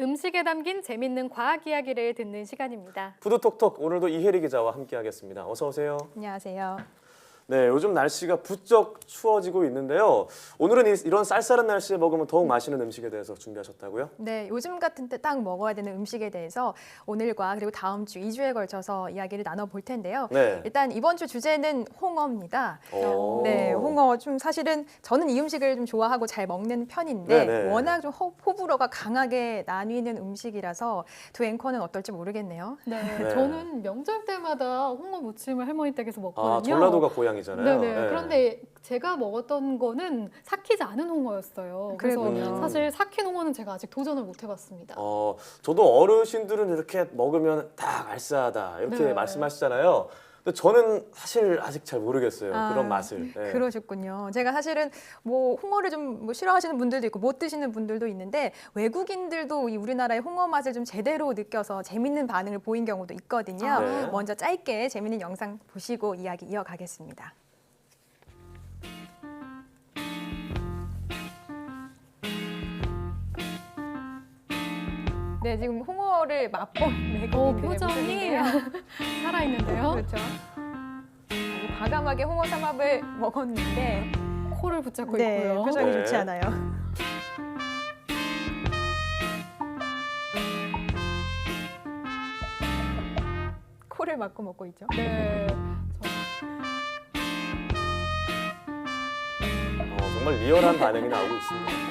음식에 담긴 재밌는 과학 이야기를 듣는 시간입니다. 푸드톡톡 오늘도 이혜리 기자와 함께하겠습니다. 어서 오세요. 안녕하세요. 네, 요즘 날씨가 부쩍 추워지고 있는데요. 오늘은 이런 쌀쌀한 날씨에 먹으면 더욱 맛있는 음식에 대해서 준비하셨다고요? 네, 요즘 같은 때 딱 먹어야 되는 음식에 대해서 오늘과 그리고 다음 주 2주에 걸쳐서 이야기를 나눠볼 텐데요. 네. 일단 이번 주 주제는 홍어입니다. 오. 네, 홍어 좀 사실은 저는 이 음식을 좀 좋아하고 잘 먹는 편인데 네네. 워낙 좀 호불호가 강하게 나뉘는 음식이라서 두 앵커는 어떨지 모르겠네요. 네, 네. 저는 명절 때마다 홍어 무침을 할머니 댁에서 먹거든요. 아, 전라도가 고향이잖아요. 네네. 그런데 제가 먹었던 거는 삭히지 않은 홍어였어요. 그래서 그랬군요. 사실 삭힌 홍어는 제가 아직 도전을 못 해봤습니다. 저도 어르신들은 이렇게 먹으면 딱 알싸하다 이렇게 네. 말씀하시잖아요. 근데 저는 사실 아직 잘 모르겠어요. 아, 그런 맛을. 네. 그러셨군요. 제가 사실은 뭐 홍어를 좀 뭐 싫어하시는 분들도 있고 못 드시는 분들도 있는데 외국인들도 이 우리나라의 홍어 맛을 좀 제대로 느껴서 재밌는 반응을 보인 경우도 있거든요. 아, 네. 먼저 짧게 재밌는 영상 보시고 이야기 이어가겠습니다. 네, 지금 홍어를 맛본 표정이 살아있는데요. 그렇죠. 아주 과감하게 홍어 삼합을 먹었는데 코를 붙잡고 네, 있고요. 표정이 네. 좋지 않아요. 코를 막고 먹고 있죠. 네. 정말 리얼한 반응이 나오고 있습니다.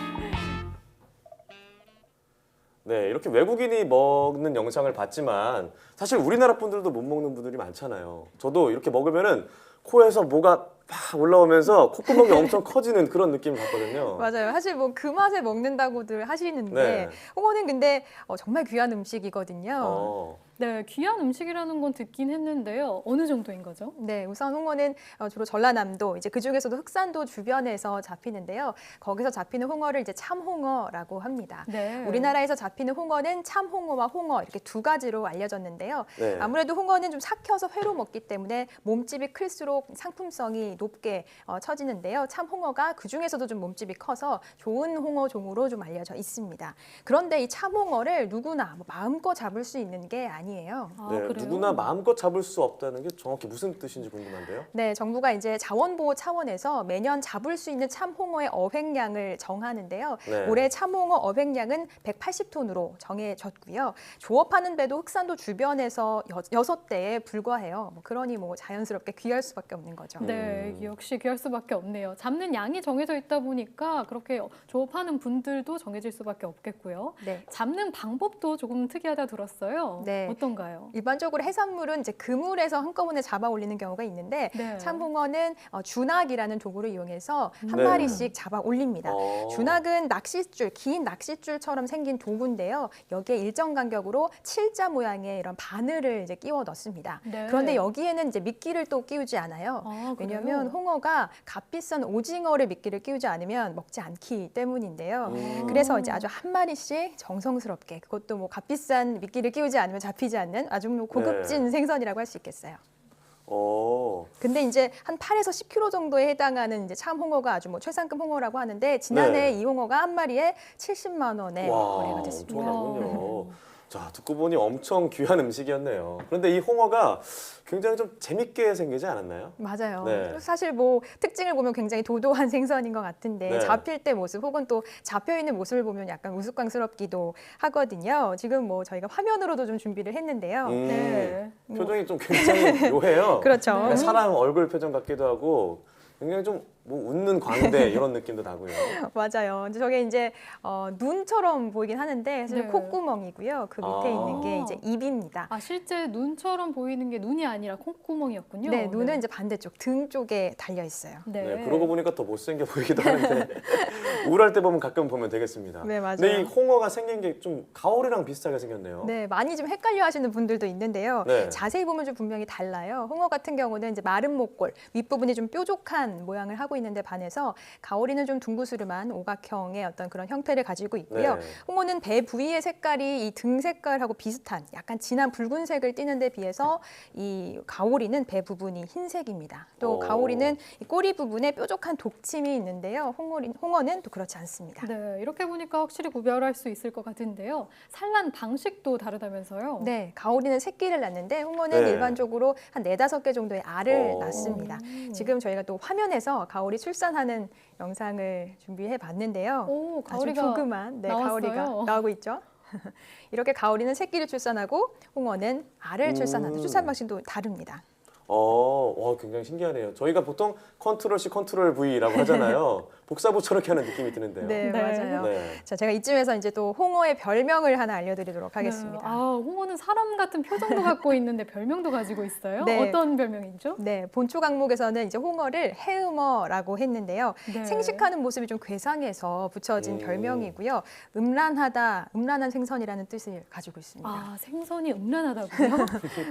네, 이렇게 외국인이 먹는 영상을 봤지만 사실 우리나라 분들도 못 먹는 분들이 많잖아요. 저도 이렇게 먹으면은 코에서 뭐가 팍 올라오면서 콧구멍이 엄청 커지는 그런 느낌을 받거든요. 맞아요. 사실 뭐 그 맛에 먹는다고들 하시는데 네. 홍어는 근데 정말 귀한 음식이거든요. 네, 귀한 음식이라는 건 듣긴 했는데요. 어느 정도인 거죠? 네, 우선 홍어는 주로 전라남도, 이제 그 중에서도 흑산도 주변에서 잡히는데요. 거기서 잡히는 홍어를 이제 참홍어라고 합니다. 네. 우리나라에서 잡히는 홍어는 참홍어와 홍어 이렇게 두 가지로 알려졌는데요. 네. 아무래도 홍어는 좀 삭혀서 회로 먹기 때문에 몸집이 클수록 상품성이 높게 처지는데요. 참홍어가 그 중에서도 좀 몸집이 커서 좋은 홍어 종으로 좀 알려져 있습니다. 그런데 이 참홍어를 누구나 뭐 마음껏 잡을 수 있는 게 아니에요. 아, 네, 그래요? 누구나 마음껏 잡을 수 없다는 게 정확히 무슨 뜻인지 궁금한데요. 네, 정부가 이제 자원보호 차원에서 매년 잡을 수 있는 참홍어의 어획량을 정하는데요. 네. 올해 참홍어 어획량은 180톤으로 정해졌고요. 조업하는 배도 흑산도 주변에서 6대에 불과해요. 그러니 뭐 자연스럽게 귀할 수밖에 없는 거죠. 네, 역시 귀할 수밖에 없네요. 잡는 양이 정해져 있다 보니까 그렇게 조업하는 분들도 정해질 수밖에 없겠고요. 네. 잡는 방법도 조금 특이하다 들었어요. 네. 어떤가요? 일반적으로 해산물은 이제 그물에서 한꺼번에 잡아 올리는 경우가 있는데 네. 참홍어는 준학이라는 도구를 이용해서 한 네. 마리씩 잡아 올립니다. 어. 준학은 낚싯줄, 긴 낚싯줄처럼 생긴 도구인데요. 여기에 일정 간격으로 칠자 모양의 이런 바늘을 이제 끼워 넣습니다. 네. 그런데 여기에는 이제 미끼를 또 끼우지 않아요. 아, 그래요? 왜냐하면 홍어가 값비싼 오징어를 미끼를 끼우지 않으면 먹지 않기 때문인데요. 그래서 이제 아주 한 마리씩 정성스럽게, 그것도 뭐 값비싼 미끼를 끼우지 않으면 잡히지 않는 아주 뭐 고급진 생선이라고 할 수 있겠어요. 근데 이제 한 8에서 10kg 정도에 해당하는 이제 참홍어가 아주 뭐 최상급 홍어라고 하는데 지난해 네. 이 홍어가 한 마리에 70만 원에 와, 거래가 됐습니다. 엄청나군요. 자, 듣고 보니 엄청 귀한 음식이었네요. 그런데 이 홍어가 굉장히 좀 재밌게 생기지 않았나요? 맞아요. 네. 사실 뭐 특징을 보면 굉장히 도도한 생선인 것 같은데 네. 잡힐 때 모습 혹은 또 잡혀 있는 모습을 보면 약간 우스꽝스럽기도 하거든요. 지금 뭐 저희가 화면으로도 좀 준비를 했는데요. 네. 표정이 좀 굉장히 묘해요. 그렇죠. 사람 얼굴 표정 같기도 하고 굉장히 좀 뭐 웃는 광대 이런 느낌도 나고요. 맞아요. 근데 저게 이제 눈처럼 보이긴 하는데 사실 네. 콧구멍이고요. 그 밑에 아. 있는 게 이제 입입니다. 아, 실제 눈처럼 보이는 게 눈이 아니라 콩구멍이었군요. 네, 눈은 이제 반대쪽 등 쪽에 달려 있어요. 네. 네, 그러고 보니까 더 못생겨 보이기도 하는데 우울할 때 보면 가끔 보면 되겠습니다. 네, 맞아요. 근데 이 홍어가 생긴 게 좀 가오리랑 비슷하게 생겼네요. 네, 많이 좀 헷갈려 하시는 분들도 있는데요. 네. 자세히 보면 좀 분명히 달라요. 홍어 같은 경우는 이제 마른 목골, 윗부분이 좀 뾰족한 모양을 하고 있는데 반해서 가오리는 좀 둥그스름한 오각형의 어떤 그런 형태를 가지고 있고요. 네. 홍어는 배 부위의 색깔이 이 등 색깔하고 비슷한 약간 진한 붉은색을 띠는 데 비해서 이 가오리는 배 부분이 흰색입니다. 또 오. 가오리는 이 꼬리 부분에 뾰족한 독침이 있는데요. 홍어는 또 그렇지 않습니다. 네, 이렇게 보니까 확실히 구별할 수 있을 것 같은데요. 산란 방식도 다르다면서요? 네, 가오리는 새끼를 낳는데 홍어는 네. 일반적으로 한 4-5개 정도의 알을 오. 낳습니다. 지금 저희가 또 화면에서 가오리 출산하는 영상을 준비해 봤는데요. 오, 아주 가오리가 조그만 나왔어요. 가오리가 나오고 있죠. 이렇게 가오리는 새끼를 출산하고 홍어는 알을 출산하는 출산 방식도 다릅니다. 굉장히 신기하네요. 저희가 보통 컨트롤 C, 컨트롤 V라고 하잖아요. 복사부처럼 이렇게 하는 느낌이 드는데요. 네, 네. 맞아요. 네. 자, 제가 이쯤에서 이제 또 홍어의 별명을 하나 알려드리도록 하겠습니다. 네. 홍어는 사람 같은 표정도 갖고 있는데 별명도 가지고 있어요? 네. 어떤 별명이죠? 네, 본초 강목에서는 이제 홍어를 해음어라고 했는데요. 네. 생식하는 모습이 좀 괴상해서 붙여진 별명이고요. 음란한 생선이라는 뜻을 가지고 있습니다. 아, 생선이 음란하다고요?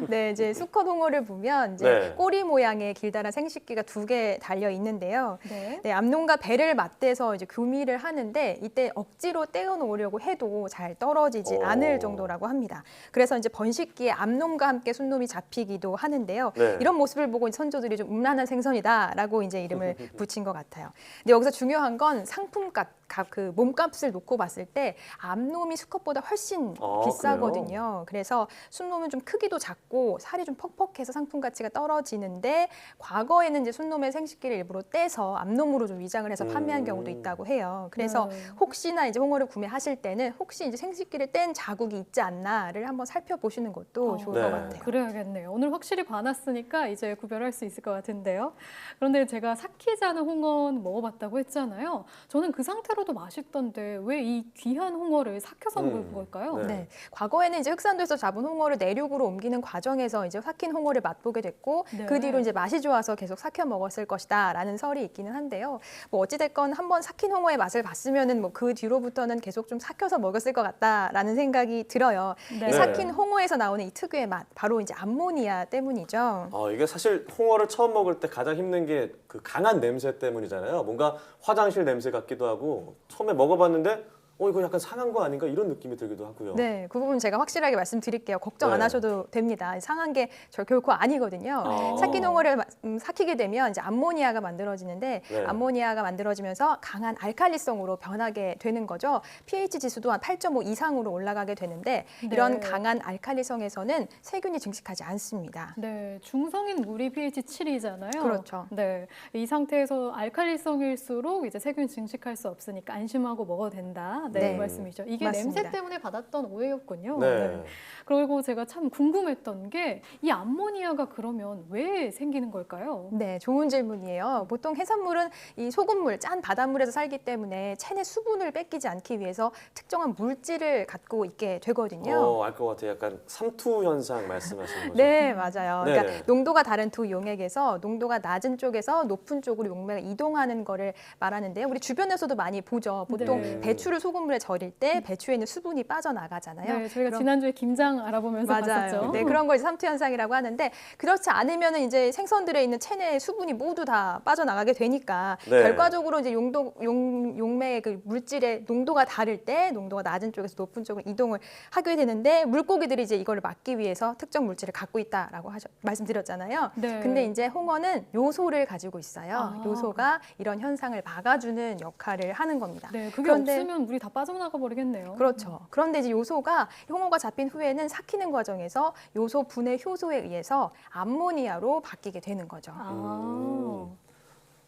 네, 이제 수컷 홍어를 보면 이제 네. 꼬리 모양의 길다란 생식기가 2개 달려 있는데요. 네. 네, 암놈과 배를 맞대서 이제 교미를 하는데 이때 억지로 떼어놓으려고 해도 잘 떨어지지 오. 않을 정도라고 합니다. 그래서 이제 번식기에 암놈과 함께 순놈이 잡히기도 하는데요. 네. 이런 모습을 보고 선조들이 좀 음란한 생선이다라고 이제 이름을 붙인 것 같아요. 근데 여기서 중요한 건 상품값, 그 몸값을 놓고 봤을 때 암놈이 수컷보다 훨씬 비싸거든요. 그래서 순놈은 좀 크기도 작고 살이 좀 퍽퍽해서 상품 가치가 떨어지는데 과거에는 이제 순놈의 생식기를 일부러 떼서 암놈으로 좀 위장을 해서 판매한 경우도 있다고 해요. 그래서 네. 혹시나 이제 홍어를 구매하실 때는 혹시 이제 생식기를 뗀 자국이 있지 않나를 한번 살펴보시는 것도 좋을 네. 것 같아요. 그래야겠네요. 오늘 확실히 봐놨으니까 이제 구별할 수 있을 것 같은데요. 그런데 제가 삭히지 않은 홍어는 먹어봤다고 했잖아요. 저는 그 상태로도 맛있던데 왜 이 귀한 홍어를 삭혀서 먹을 걸까요? 네. 네. 과거에는 이제 흑산도에서 잡은 홍어를 내륙으로 옮기는 과정에서 이제 삭힌 홍어를 맛보게 됐고 네. 그 뒤로 이제 맛이 좋아서 계속 삭혀 먹었을 것이다라는 설이 있기는 한데요. 뭐 어찌됐건 한번 삭힌 홍어의 맛을 봤으면은 뭐 그 뒤로부터는 계속 좀 삭혀서 먹었을 것 같다라는 생각이 들어요. 네. 이 삭힌 홍어에서 나오는 이 특유의 맛, 바로 이제 암모니아 때문이죠. 이게 사실 홍어를 처음 먹을 때 가장 힘든 게 그 강한 냄새 때문이잖아요. 뭔가 화장실 냄새 같기도 하고 처음에 먹어봤는데 이거 약간 상한 거 아닌가 이런 느낌이 들기도 하고요. 네, 그 부분 제가 확실하게 말씀드릴게요. 걱정 안 네. 하셔도 됩니다. 상한 게 결코 아니거든요. 아. 삭힌 홍어를 삭히게 되면 이제 암모니아가 만들어지는데 네. 암모니아가 만들어지면서 강한 알칼리성으로 변하게 되는 거죠. pH 지수도 한 8.5 이상으로 올라가게 되는데 네. 이런 강한 알칼리성에서는 세균이 증식하지 않습니다. 네, 중성인 물이 pH 7이잖아요. 그렇죠. 네, 이 상태에서 알칼리성일수록 이제 세균 증식할 수 없으니까 안심하고 먹어도 된다. 네, 네. 그 말씀이죠. 이게 맞습니다. 냄새 때문에 받았던 오해였군요. 네. 그리고 제가 참 궁금했던 게 이 암모니아가 그러면 왜 생기는 걸까요? 네, 좋은 질문이에요. 보통 해산물은 이 소금물, 짠 바닷물에서 살기 때문에 체내 수분을 뺏기지 않기 위해서 특정한 물질을 갖고 있게 되거든요. 알 것 같아요. 약간 삼투 현상 말씀하시는 거죠? 네, 맞아요. 네네. 그러니까 농도가 다른 두 용액에서 농도가 낮은 쪽에서 높은 쪽으로 용매가 이동하는 거를 말하는데요. 우리 주변에서도 많이 보죠. 보통 네. 배추를 소금물에 절일 때 배추에는 수분이 빠져나가잖아요. 네, 저희가 그럼- 지난주에 김장 알아보면서 맞아요. 봤었죠. 네, 그런 걸 이제 삼투 현상이라고 하는데 그렇지 않으면은 이제 생선들에 있는 체내 수분이 모두 다 빠져나가게 되니까 네. 결과적으로 이제 용매의 그 물질의 농도가 다를 때 농도가 낮은 쪽에서 높은 쪽으로 이동을 하게 되는데 물고기들이 이제 이거를 막기 위해서 특정 물질을 갖고 있다라고 말씀드렸잖아요. 네. 근데 이제 홍어는 요소를 가지고 있어요. 아. 요소가 이런 현상을 막아주는 역할을 하는 겁니다. 네, 그게 그런데 없으면 물이 다 빠져나가 버리겠네요. 그렇죠. 그런데 이제 요소가 홍어가 잡힌 후에는 삭히는 과정에서 요소 분해 효소에 의해서 암모니아로 바뀌게 되는 거죠. 아.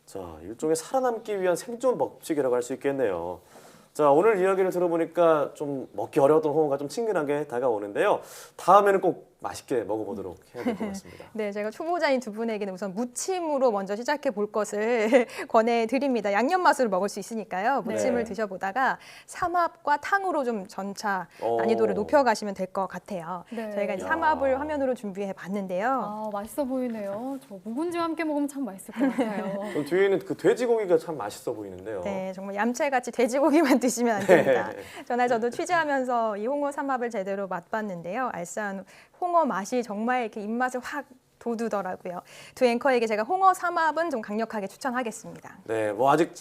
자, 일종의 살아남기 위한 생존 법칙이라고 할 수 있겠네요. 자, 오늘 이야기를 들어보니까 좀 먹기 어려웠던 홍어가 좀 친근하게 다가오는데요. 다음에는 꼭 맛있게 먹어보도록 해야 될 것 같습니다. 네, 제가 초보자인 두 분에게는 우선 무침으로 먼저 시작해 볼 것을 권해드립니다. 양념 맛으로 먹을 수 있으니까요. 무침을 네. 드셔보다가 삼합과 탕으로 좀 전차 오. 난이도를 높여가시면 될 것 같아요. 네. 저희가 이제 야. 삼합을 화면으로 준비해 봤는데요. 아, 맛있어 보이네요. 저 묵은지와 함께 먹으면 참 맛있을 것 같아요. 전 뒤에 있는 그 돼지고기가 참 맛있어 보이는데요. 네, 정말 얌체같이 돼지고기만 드시면 안 됩니다. 네. 전날 저도 취재하면서 이 홍어 삼합을 제대로 맛봤는데요. 알싸한 홍어 맛이 정말 이렇게 입맛을 확 돋우더라고요. 두 앵커에게 제가 홍어 삼합은 좀 강력하게 추천하겠습니다. 네, 뭐 아직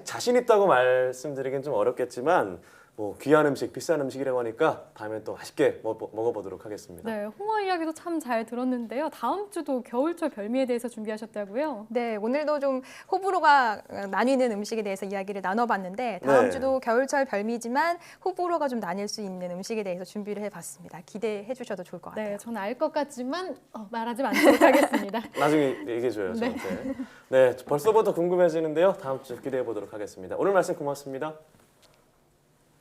자신 있다고 말씀드리긴 좀 어렵겠지만 뭐 귀한 음식, 비싼 음식이라고 하니까 다음에 또 맛있게 먹어보도록 하겠습니다. 네, 홍어 이야기도 참 잘 들었는데요. 다음 주도 겨울철 별미에 대해서 준비하셨다고요? 네, 오늘도 좀 호불호가 나뉘는 음식에 대해서 이야기를 나눠봤는데 다음 네. 주도 겨울철 별미지만 호불호가 좀 나뉠 수 있는 음식에 대해서 준비를 해봤습니다. 기대해 주셔도 좋을 것 같아요. 네, 저는 알 것 같지만 말하지 않도록 하겠습니다. 나중에 얘기해줘요, 네. 저한테. 네, 벌써부터 궁금해지는데요. 다음 주 기대해 보도록 하겠습니다. 오늘 말씀 고맙습니다.